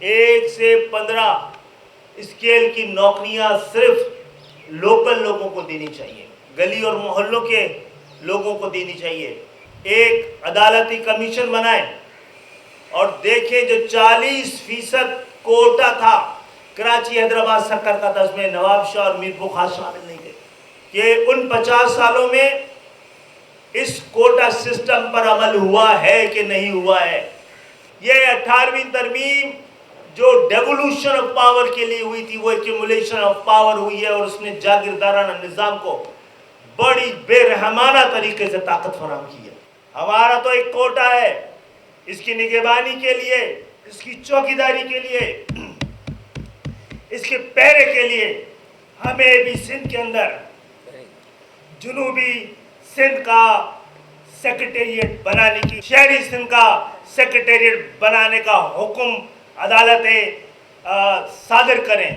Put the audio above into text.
1 سے 15 اسکیل کی نوکریاں صرف لوکل لوگوں کو دینی چاہیے، گلی اور محلوں کے لوگوں کو دینی چاہیے۔ ایک عدالتی کمیشن بنائیں اور دیکھیں جو 40% کوٹا تھا، کراچی حیدرآباد سکر کا تھا، اس میں نواب شاہ اور میر بخار شامل نہیں تھے، کہ ان 50 سالوں میں اس کوٹا سسٹم پر عمل ہوا ہے کہ نہیں ہوا ہے۔ یہ 18ویں ترمیم جو ڈیولوشن آف پاور کے لیے ہوئی تھی، وہ ایکیومولیشن آف پاور ہوئی ہے اور اس نے جاگیردارانہ نظام کو بڑی بے رحمانہ طریقے سے طاقت فراہم کی ہے۔ ہمارا تو ایک کوٹا ہے، اس کی نگہبانی کے لیے، اس کی چوکیداری کے لیے، اس کے پہرے کے لیے ہمیں بھی سندھ کے اندر جنوبی سندھ کا سیکریٹریٹ بنانے کی، شہری سندھ کا سیکریٹریٹ بنانے کا حکم عدالتیں صادر کریں۔